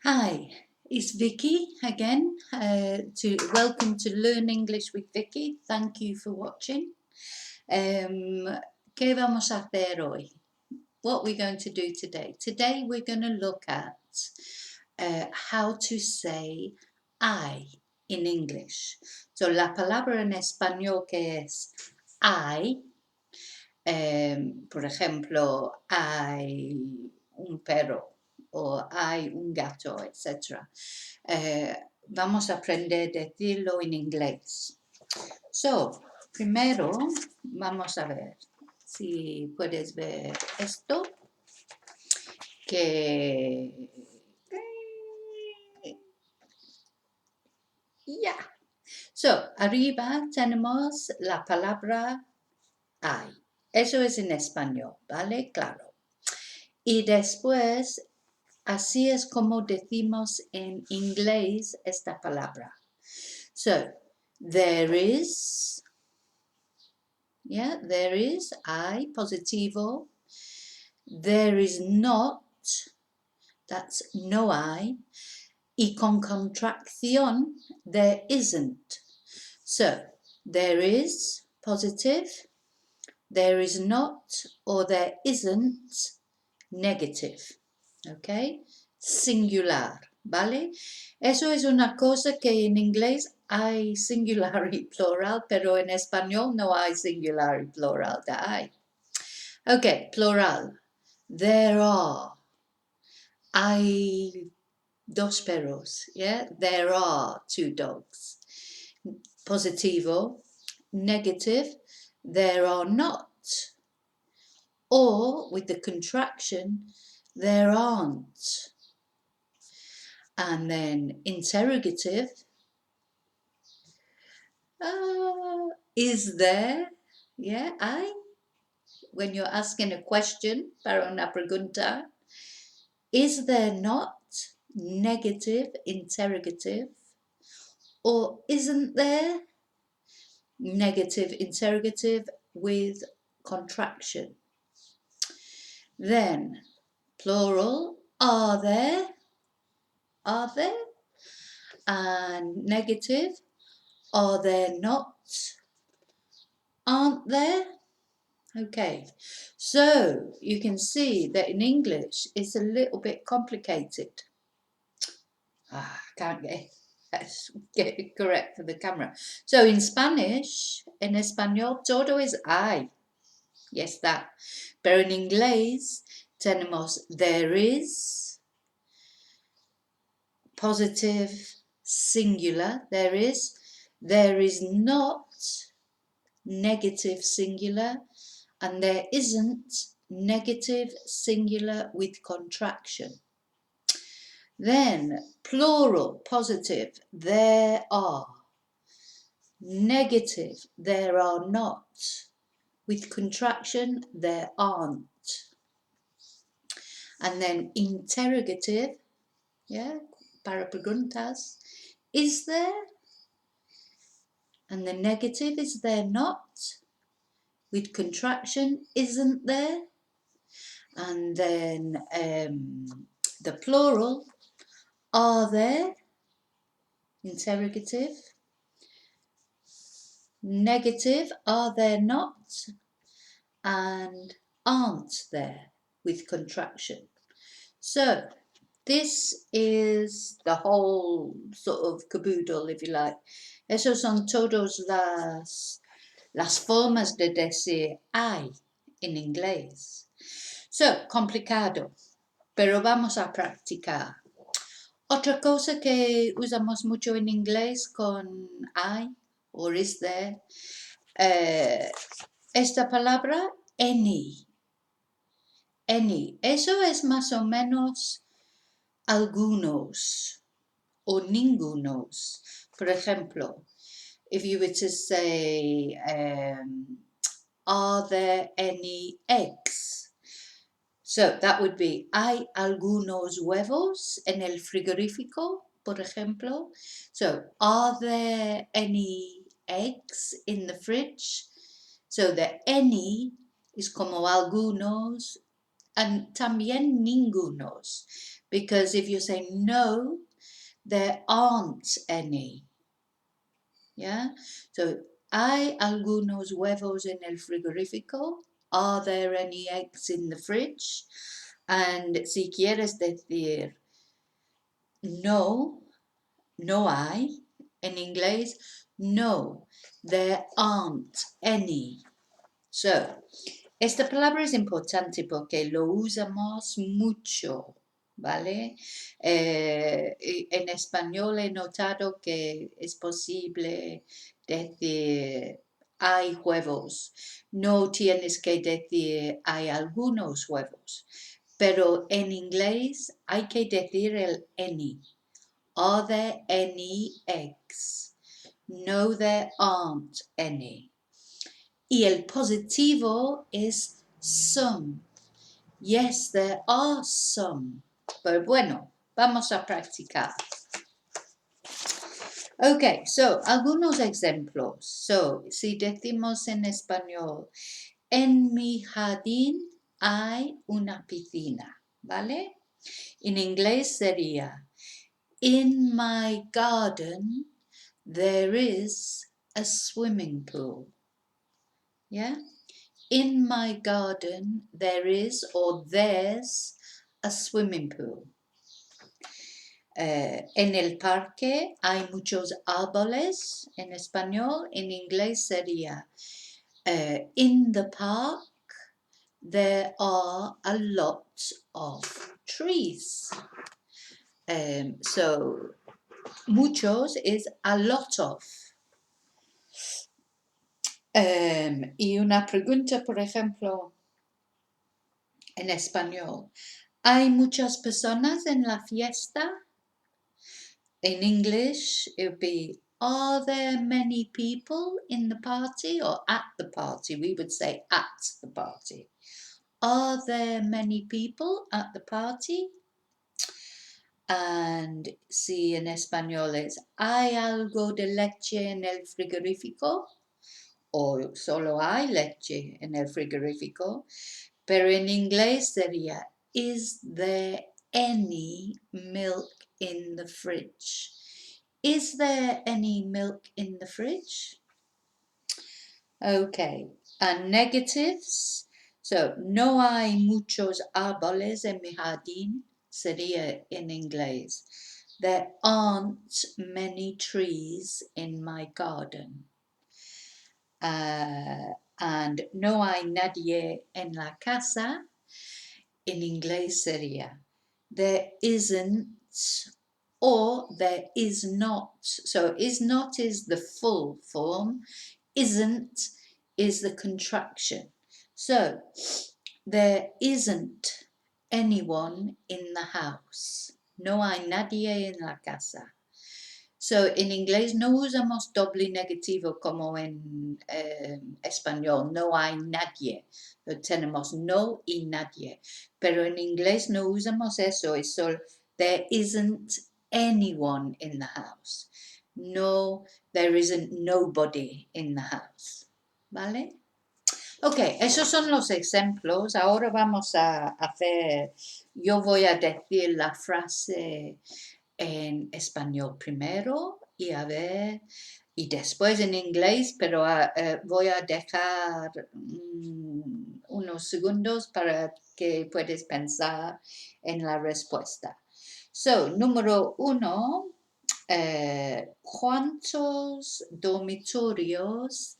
Hi, it's Vicky again. Welcome to Learn English with Vicky. Thank you for watching. ¿Qué vamos a hacer hoy? What we're going to do today? Today we're going to look at how to say I in English. So la palabra en español que es I, por ejemplo, hay un perro o hay un gato, etc. Vamos a aprender a decirlo en inglés. So, primero vamos a ver si puedes ver esto, que ya. So, arriba tenemos la palabra I. Eso es en español, ¿vale? Claro. Y después, así es como decimos en inglés esta palabra. So, there is, there is, I, positivo. There is not, that's no I. Y con contracción, there isn't. So, there is, positive. There is not, or there isn't, negative. Okay? Singular, ¿vale? Eso es una cosa que en inglés hay singular y plural, pero en español no hay singular y plural de hay. Okay, plural. There are. Hay dos perros, yeah? There are two dogs. Positivo. Negative. There are not. Or, with the contraction, there aren't. And then interrogative. Is there? Yeah, I. When you're asking a question, para una pregunta. Is there not? Negative, interrogative. Or isn't there? Negative, interrogative with contraction. Then, plural, are there? Are there? And negative, are there not? Aren't there? Okay, so you can see that in English it's a little bit complicated. I can't get it correct for the camera. So in Spanish, en español, todo es I. Yes, that. Pero en inglés tenemos there is, positive, singular, there is not, negative, singular, and there isn't, negative, singular with contraction. Then plural, positive, there are. Negative, there are not. With contraction, there aren't. And then interrogative, para preguntas, is there? And the negative is there not? With contraction, isn't there? And then the plural, are there? Interrogative. Negative, are there not? And aren't there? With contraction. So this is the whole sort of caboodle, if you like. Esos son todas las formas de decir I en inglés. So, complicado, pero vamos a practicar. Otra cosa que usamos mucho en inglés con I, or is there, esta palabra, any. Any. Eso es más o menos algunos o ningunos. Por ejemplo, if you were to say, are there any eggs? So that would be, ¿hay algunos huevos en el frigorífico, por ejemplo? So, are there any eggs in the fridge? So the any is como algunos and también ningunos. Because if you say no, there aren't any. Yeah? So, ¿hay algunos huevos en el frigorífico? Are there any eggs in the fridge? And si quieres decir no, no hay, en inglés, no, there aren't any. So, esta palabra es importante porque lo usamos mucho, ¿vale? En español he notado que es posible decir hay huevos. No tienes que decir hay algunos huevos. Pero en inglés hay que decir el any. Are there any eggs? No, there aren't any. Y el positivo es some. Yes, there are some. Pero bueno, vamos a practicar. Ok, so, algunos ejemplos. So, si decimos en español, en mi jardín hay una piscina, ¿vale? En inglés sería, in my garden there is a swimming pool. Yeah? In my garden there is or there's a swimming pool. En el parque hay muchos árboles. En español, en inglés sería in the park there are a lot of trees. So, muchos is a lot of. Y una pregunta, por ejemplo, en español. ¿Hay muchas personas en la fiesta? In English, it would be, are there many people in the party or at the party? We would say at the party. Are there many people at the party? And si en español es, ¿hay algo de leche en el frigorífico? O solo hay leche en el frigorífico. Pero en inglés sería, is there any milk in the fridge? Is there any milk in the fridge? Okay, and negatives. So, no hay muchos árboles en mi jardín, sería en inglés. There aren't many trees in my garden. And no hay nadie en la casa, in inglés sería there isn't or there is not. So is not is the full form, isn't is the contraction. So there isn't anyone in the house. No hay nadie en la casa. So, en inglés no usamos doble negativo como en español, no hay nadie. Tenemos no y nadie. Pero en inglés no usamos eso, es solo there isn't anyone in the house. No, there isn't nobody in the house. ¿Vale? Ok, esos son los ejemplos. Ahora vamos a hacer, yo voy a decir la frase en español primero y a ver, y después en inglés, pero voy a dejar unos segundos para que puedas pensar en la respuesta. So, número 1, ¿cuántos dormitorios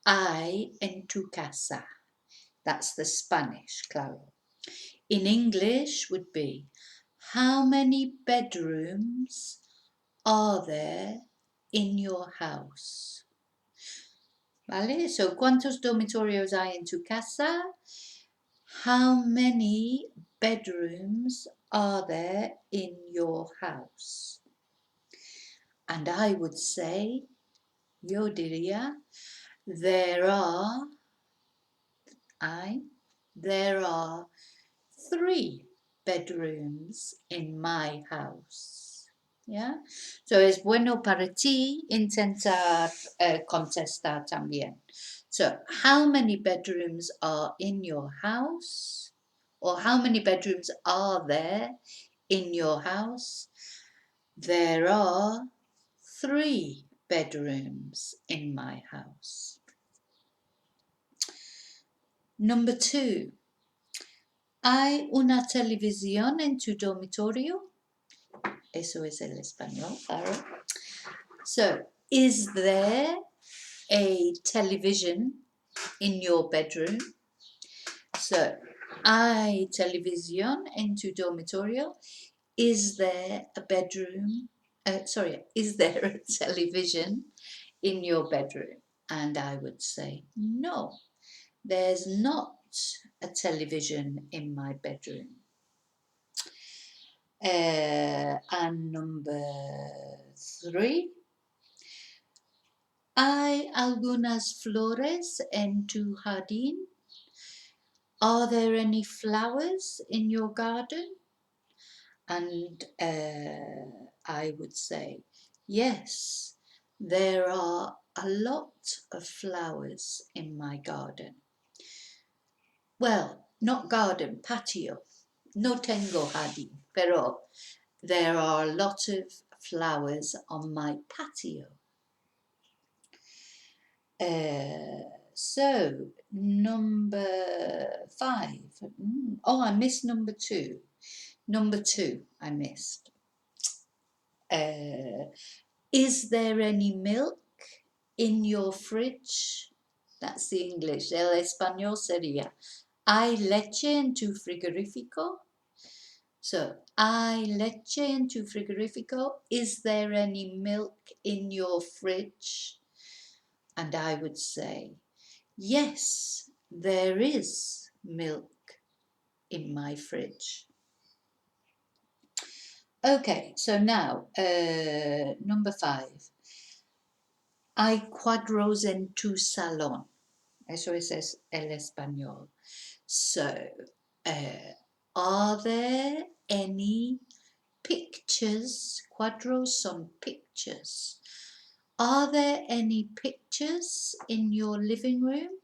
hay en tu casa? That's the Spanish, claro. In English would be, how many bedrooms are there in your house? ¿Vale? So, ¿cuántos dormitorios hay en tu casa? How many bedrooms are there in your house? And I would say, yo diría, there are 3 bedrooms in my house. Yeah? So es bueno para ti intentar contestar también. So, how many bedrooms are in your house? Or how many bedrooms are there in your house? There are 3 bedrooms in my house. Number 2. ¿Hay una televisión en tu dormitorio? Eso es el español, claro. So, is there a television in your bedroom? So, ¿hay televisión en tu dormitorio? Is there a bedroom? Is there a television in your bedroom? And I would say no, there's not a television in my bedroom. And number 3, ¿hay algunas flores en tu jardín? Are there any flowers in your garden? And I would say, yes, there are a lot of flowers in my garden. Well, not garden, patio. No tengo jardín, pero there are a lot of flowers on my patio. So, number 5. Oh, I missed number 2. Number 2, I missed. Is there any milk in your fridge? That's the English. El español sería, ¿hay leche en tu frigorífico? So, ¿hay leche en tu frigorífico? Is there any milk in your fridge? And I would say, yes, there is milk in my fridge. Okay, so now, number 5. Hay cuadros en tu salón. Eso es el español. So, are there any pictures? Cuadros son pictures. Are there any pictures in your living room?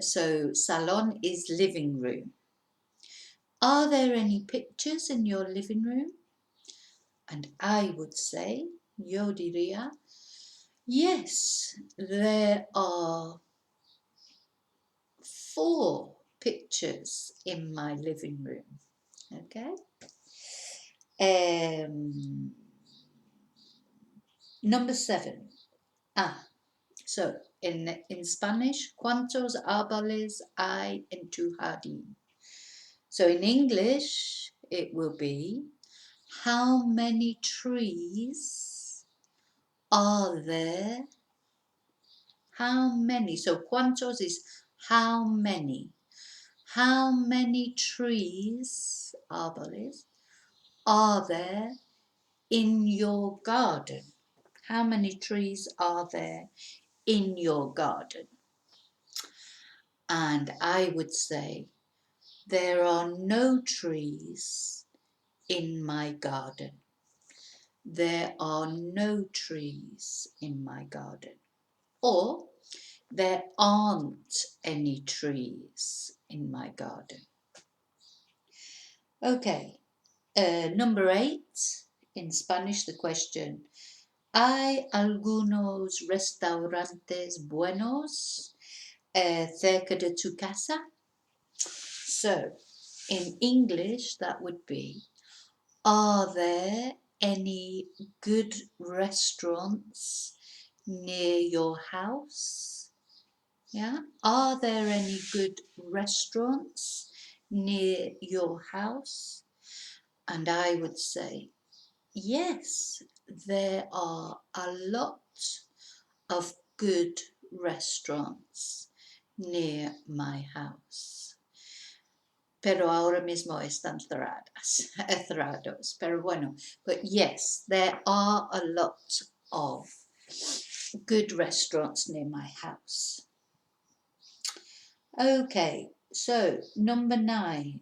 So, salón is living room. Are there any pictures in your living room? And I would say, yo diría, yes, there are 4 pictures in my living room. Okay. Number 7. So in Spanish, ¿cuántos árboles hay en tu jardín? So in English, it will be, how many trees are there? How many? So cuántos is how many. How many trees, árboles, are there in your garden? How many trees are there in your garden? And I would say, there are no trees in my garden. There are no trees in my garden. Or, there aren't any trees in my garden. Okay, number 8, in Spanish, the question, ¿hay algunos restaurantes buenos cerca de tu casa? So, in English, that would be, are there any good restaurants near your house? Yeah, are there any good restaurants near your house? And I would say, yes, there are a lot of good restaurants near my house. Pero ahora mismo están cerrados. Pero bueno, but yes, there are a lot of good restaurants near my house. Okay, so number 9.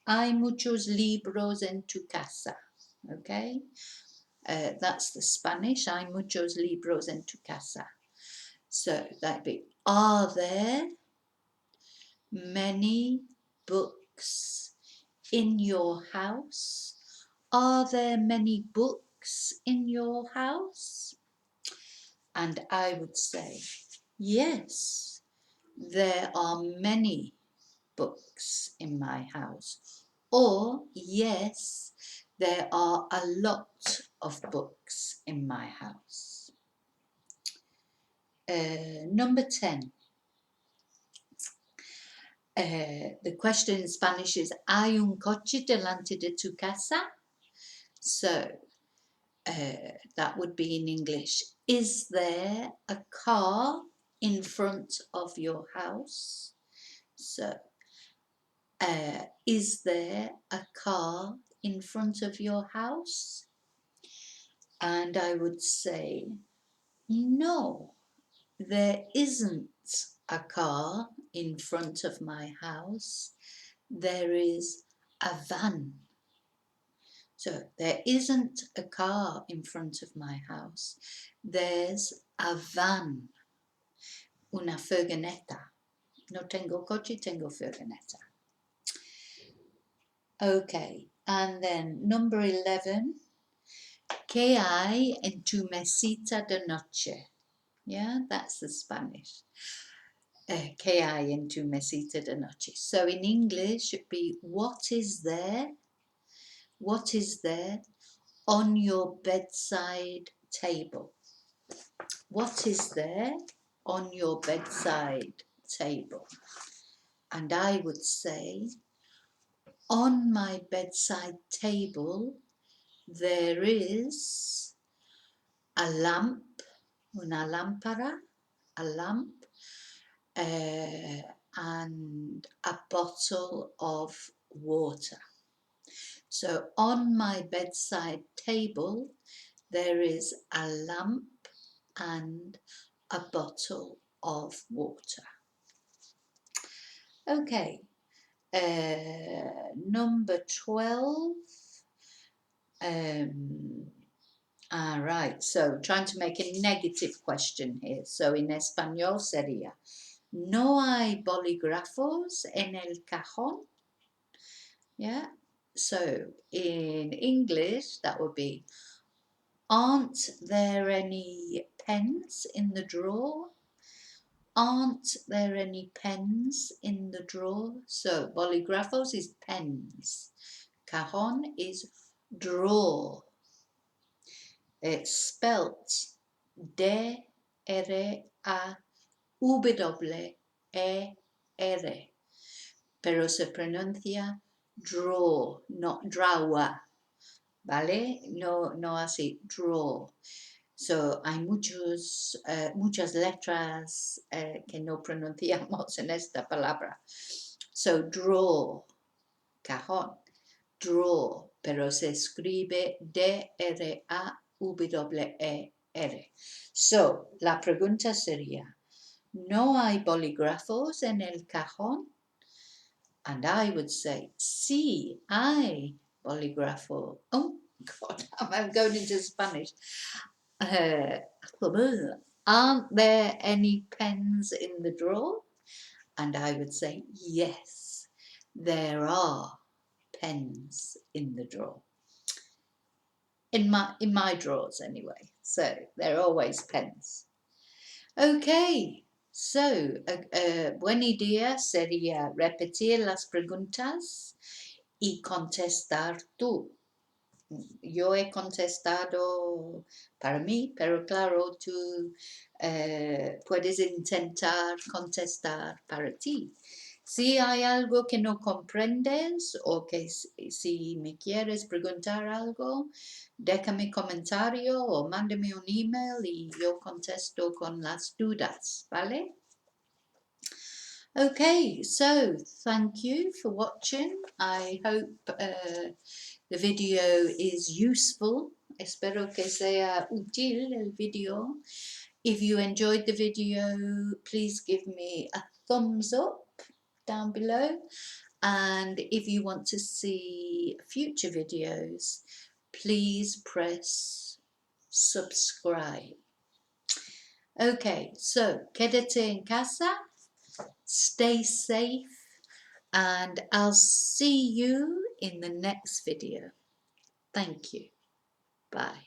Hay muchos libros en tu casa. Okay, that's the Spanish. Hay muchos libros en tu casa. So that'd be, are there many books in your house? Are there many books in your house? And I would say, yes, there are many books in my house. Or, yes, there are a lot of books in my house. Number 10. The question in Spanish is, ¿Hay un coche delante de tu casa? So, that would be in English. Is there a car in front of your house? So, is there a car in front of your house? And I would say, no, there isn't a car in front of my house. There is a van. So there isn't a car in front of my house. There's a van. Una furgoneta. No tengo coche, tengo furgoneta. Okay, and then number 11. ¿Qué hay en tu mesita de noche? Yeah, that's the Spanish. ¿Qué hay en tu mesita de noche? So in English it'd be, what is there? What is there on your bedside table? What is there on your bedside table? And I would say, on my bedside table there is a lamp, una lámpara, a lamp, and a bottle of water. So on my bedside table there is a lamp and a bottle of water. Okay, number 12. Right, so trying to make a negative question here. So in español sería, ¿no hay bolígrafos en el cajón? Yeah, so in English that would be, aren't there any pens in the drawer? Aren't there any pens in the drawer? So bolígrafos is pens. Cajón is drawer. It's spelt D-R-A-W-E-R, pero se pronuncia draw, not drawer, ¿vale? No así, draw. So hay muchas letras que no pronunciamos en esta palabra. So draw, cajón, draw, pero se escribe D-R-A-W-E-R. So, la pregunta sería, ¿no hay bolígrafos en el cajón? And I would say, sí, hay bolígrafo. Oh, God, I'm going into Spanish. Aren't there any pens in the drawer? And I would say, yes, there are pens in the drawer. In my drawers anyway, so there are always pens. Okay, so buena idea sería repetir las preguntas y contestar tú. Yo he contestado para mí, pero claro, tú puedes intentar contestar para ti. Si hay algo que no comprendes o que si me quieres preguntar algo, déjame comentario o mándame un email y yo contesto con las dudas, ¿vale? Okay, so thank you for watching. I hope the video is useful. Espero que sea útil el video. If you enjoyed the video, please give me a thumbs up down below. And if you want to see future videos, please press subscribe. Okay, so quédate en casa, stay safe, and I'll see you in the next video. Thank you. Bye.